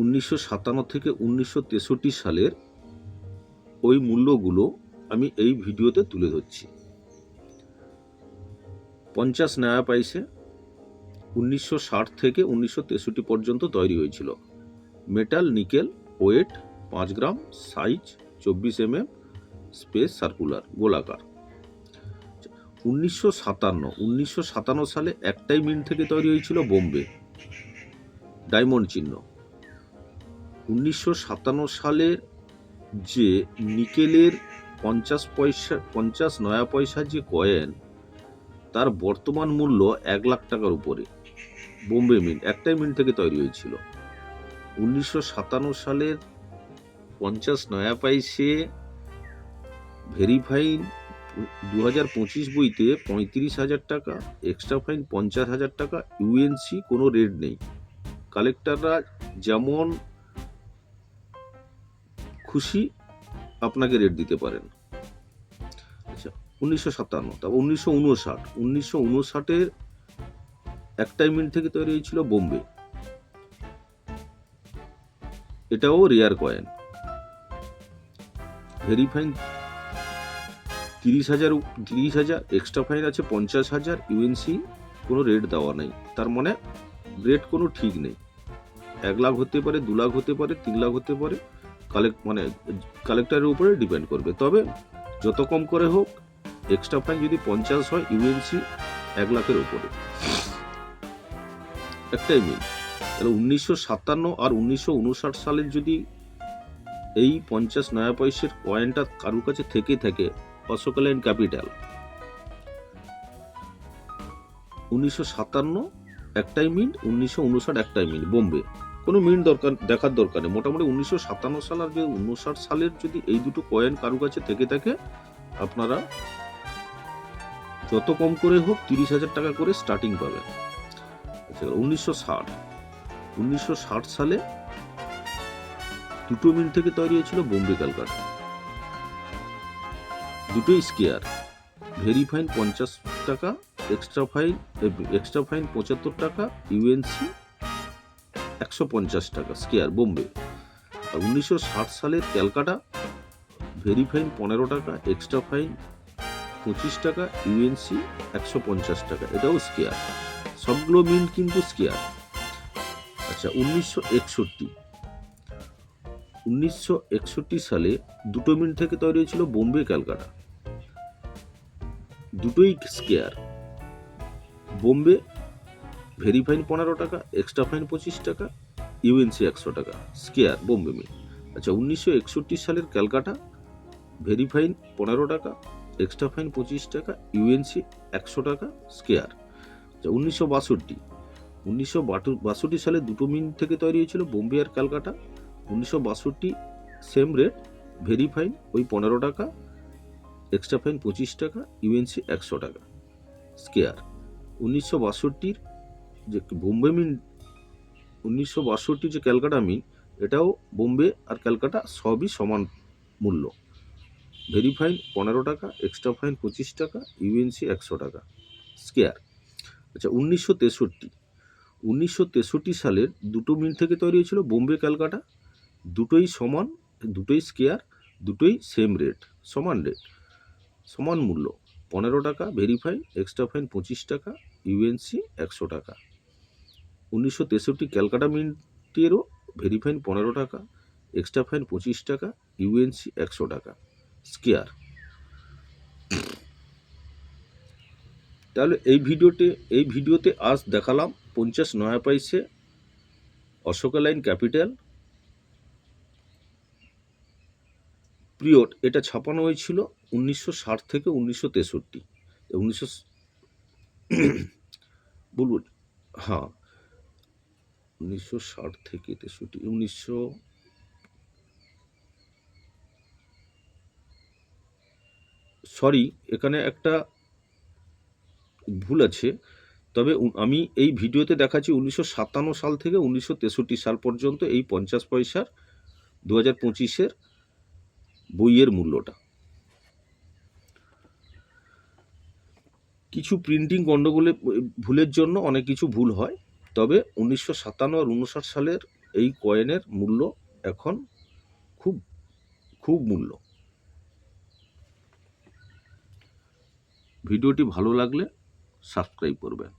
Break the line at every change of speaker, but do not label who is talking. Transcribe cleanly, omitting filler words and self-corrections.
1957 থেকে 1963 সালের ওই মূল্যগুলো আমি এই ভিডিওতে তুলে ধরছি। 50 নয়া পয়সা 1960 থেকে 1963 পর্যন্ত তৈরি হয়েছিল। মেটাল নিকেল, ওয়েট 5 গ্রাম, সাইজ 24 mm, স্পেস সার্কুলার গোলাকার। 1957 সালে একটাই মিন্ট থেকে তৈরি হয়েছিল বোম্বে, ডায়মন্ড চিহ্ন। 1957 সালের যে নিকেলের 50 নয়া পয়সা যে কয়েন, তার বর্তমান মূল্য 1 লাখ টাকার উপরে। বোম্বে মিন্ট একটাই মিন্ট থেকে তৈরি হয়েছিল। 1957 সালের 50 নয়া পয়সে ভেরিফাইন 2025 বইতে 35,000 টাকা, এক্সট্রা ফাইন 50,000 টাকা, ইউএনসি কোনো রেট নেই। কালেক্টররা যেমন খুশি আপনাকে রেট দিতে পারেন। আচ্ছা, 1957। তারপর 1959 একটাই মিন্ট থেকে তৈরি হয়েছিল বোম্বে, এটাও rare coin. Very fine 30,000, extra fine আছে 50,000, ইউএনসি কোনো রেট দেওয়া নেই। তার মানে রেট কোনো ঠিক নেই। 1 লাখ হতে পারে, 2 লাখ হতে পারে, 3 লাখ হতে পারে, কালেক্টরের উপরে ডিপেন্ড করবে। তবে যত কম করে হোক, এক্সট্রা ফাইন যদি 50 হয়, ইউএনসি 1 লাখের উপরে। একটাই মিল। তাহলে 1957 আর 1959 সালের যদি এই 50 নয়া পয়সার কয়েনটা কারোর কাছে থেকে থাকে, অশোকা লেন ক্যাপিটাল, 1957 একটাই মিন্ট, 1959 একটাই মিন্ট বোম্বে, কোনো মিন্ট দেখার দরকার নেই। মোটামুটি 1957 সাল আর 1959 সালের যদি এই দুটো কয়েন কারোর কাছে থেকে থাকে, আপনারা যত কম করে হোক 30,000 টাকা করে স্টার্টিং পাবেন। 1960 সালে দুটো মিন্ট থেকে তৈরি হয়েছিল বোম্বে ক্যালকাটা, দুটোই স্কেয়ার। ভেরিফাইন 50 টাকা, এক্সট্রা ফাইন 75 টাকা, ইউএনসি 150 টাকা, স্কেয়ার বোম্বে। আর 1960 সালের ক্যালকাটা, ভেরিফাইন 15 টাকা, এক্সট্রা ফাইন 25 টাকা, ইউএনসি 150 টাকা, এটাও স্কেয়ার। সবগুলো মিন্ট কিন্তু স্কেয়ার। আচ্ছা, 1961 সালে দুটো মিন্ট থেকে তৈরি হয়েছিল বোম্বে ক্যালকাটা, দুটোই স্কেয়ার। বোম্বে ভেরিফাইন 15 টাকা, এক্সট্রা ফাইন 25 টাকা, ইউএনসি 100 টাকা, স্কেয়ার বোম্বে মিন্ট। আচ্ছা, 1961 সালের ক্যালকাটা, ভেরিফাইন 15 টাকা, এক্সট্রা ফাইন 25 টাকা, ইউএনসি 100 টাকা, স্কেয়ার। আচ্ছা, 1962 সালে দুটো মিন্ট থেকে তৈরি হয়েছিল বোম্বে আর ক্যালকাটা, 1962 সেম রেট, ভেরিফাইন ওই 15 টাকা, এক্সট্রা ফাইন 25 টাকা, ইউএনসি 100 টাকা, স্কেয়ার। 1962 যে বোম্বে মিন্ট, 1962 যে ক্যালকাটা মিন্ট, এটাও বোম্বে আর ক্যালকাটা সবই সমান মূল্য। ভেরিফাইন 15 টাকা, এক্সট্রা ফাইন 25 টাকা, ইউএনসি 100 টাকা, স্কেয়ার। আচ্ছা, 1963 সালের দুটো মিন্ট থেকে তৈরি হয়েছিল বোম্বে ক্যালকাটা, দুটোই সমান, দুটোই স্কেয়ার, দুটোই সেম রেট, সমান রেট, সমান মূল্য। 15 টাকা ভেরিফাই, এক্সট্রা ফাইন 25 টাকা, ইউএনসি 100 টাকা। 1963 ক্যালকাটা মিন্টেরও ভেরিফাইন 15 টাকা, এক্সট্রা ফাইন 25 টাকা, ইউএনসি 100 টাকা, স্কেয়ার। তাহলে এই ভিডিওতে আজ দেখালাম 50 নয়া পয়সে অশোকা লাইন ক্যাপিটাল পিরিয়ড। এটা ছাপানো হয়েছিল 1960 থেকে 1963। 1900 বলুন, হ্যাঁ, 1960 থেকে 63, সরি, এখানে একটা ভুল আছে। তবে আমি এই ভিডিওতে দেখাচ্ছি 1957 সাল থেকে 1963 সাল পর্যন্ত এই 50 পয়সার 2025-এর বইয়ের মূল্যটা। কিছু প্রিন্টিং গণ্ডগোলে ভুলের জন্য অনেক কিছু ভুল হয়, তবে 1957 আর 59 সালের এই কয়েনের মূল্য এখন খুব খুব মূল্য। ভিডিওটি ভালো লাগলে সাবস্ক্রাইব করবেন।